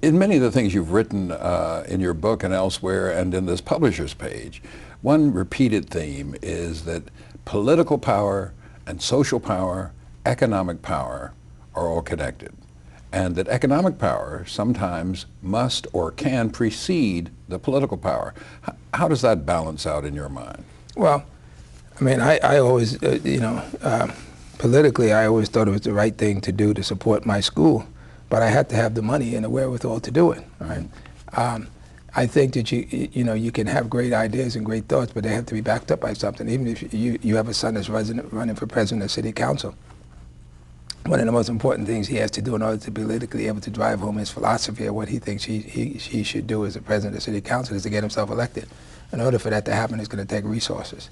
In many of the things you've written in your book and elsewhere and in this publisher's page, one repeated theme is that political power and social power, economic power are all connected. And that economic power sometimes must or can precede the political power. How does that balance out in your mind? Well, I mean, I always, politically, I always thought it was the right thing to do to support my school, but I had to have the money and the wherewithal to do it. Right? I think that you can have great ideas and great thoughts, but they have to be backed up by something. Even if you have a son that's running for president of city council, one of the most important things he has to do in order to be politically able to drive home his philosophy of what he thinks he should do as a president of city council is to get himself elected. In order for that to happen, it's going to take resources.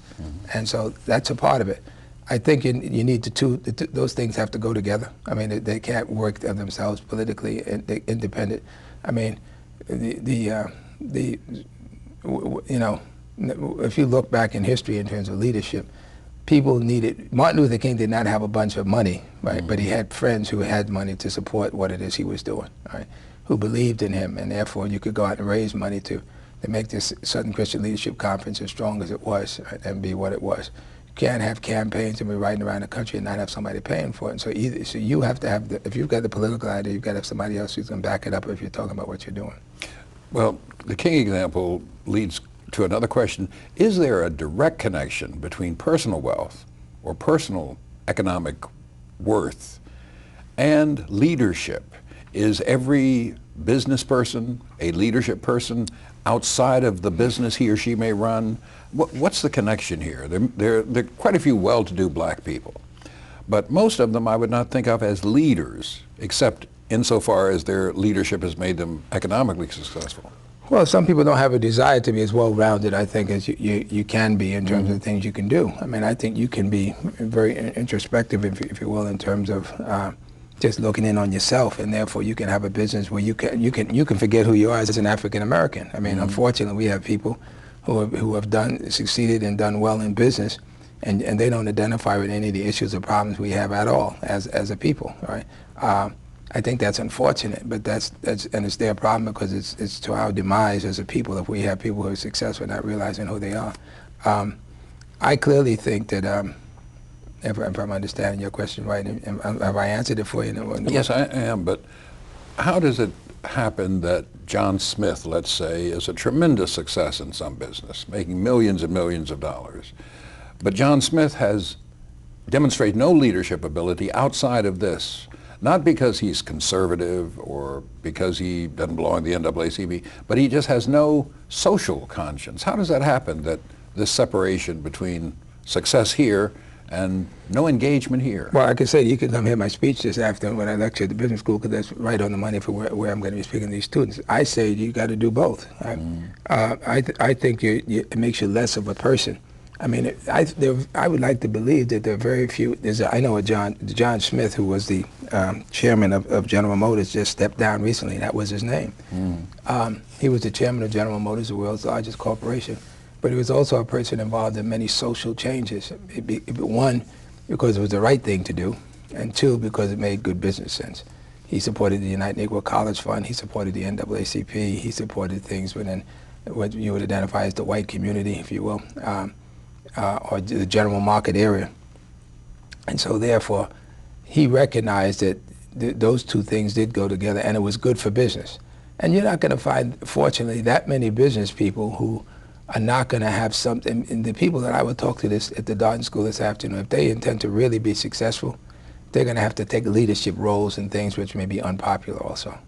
And so that's a part of it. I think you need those things have to go together. I mean, they can't work on themselves politically independent. I mean, if you look back in history in terms of leadership, people needed, Martin Luther King did not have a bunch of money, right? But he had friends who had money to support what it is he was doing, right? Who believed in him, and therefore you could go out and raise money to make this Southern Christian Leadership Conference as strong as it was, right, and be what it was. You can't have campaigns and be riding around the country and not have somebody paying for it. And so you have to have, if you've got the political idea, you've got to have somebody else who's going to back it up if you're talking about what you're doing. Well, the King example leads to another question. Is there a direct connection between personal wealth or personal economic worth and leadership? Is every business person a leadership person outside of the business he or she may run? What's the connection here? There are quite a few well-to-do black people, but most of them I would not think of as leaders, except insofar as their leadership has made them economically successful. Well, some people don't have a desire to be as well-rounded, I think, as you can be in terms of the things you can do. I mean, I think you can be very introspective, if you will, in terms of just looking in on yourself, and therefore you can have a business where you can forget who you are as an African American. I mean, unfortunately, we have people who have succeeded and done well in business, and they don't identify with any of the issues or problems we have at all as a people, right? I think that's unfortunate, but and it's their problem because it's to our demise as a people if we have people who are successful not realizing who they are. I clearly think that. If I'm understanding your question right, have I answered it for you? Yes, I am, but how does it happen that John Smith, let's say, is a tremendous success in some business, making millions and millions of dollars, but John Smith has demonstrated no leadership ability outside of this, not because he's conservative or because he doesn't belong to the NAACP, but he just has no social conscience. How does that happen, that this separation between success here and no engagement here? Well, I can say you can come hear my speech this afternoon when I lecture at the business school, because that's right on the money for where I'm going to be speaking to these students. I say you got to do both. I think it makes you less of a person. I mean, I would like to believe that there are very few. I know John Smith, who was the chairman of General Motors, just stepped down recently. That was his name. He was the chairman of General Motors, the world's largest corporation. But he was also a person involved in many social changes. One, because it was the right thing to do, and two, because it made good business sense. He supported the United Negro College Fund, he supported the NAACP, he supported things within what you would identify as the white community, if you will, or the general market area. And so therefore, he recognized that those two things did go together, and it was good for business. And you're not going to find, fortunately, that many business people who are not going to have something. And the people that I would talk to at the Darden School this afternoon, if they intend to really be successful, they're going to have to take leadership roles in things which may be unpopular also.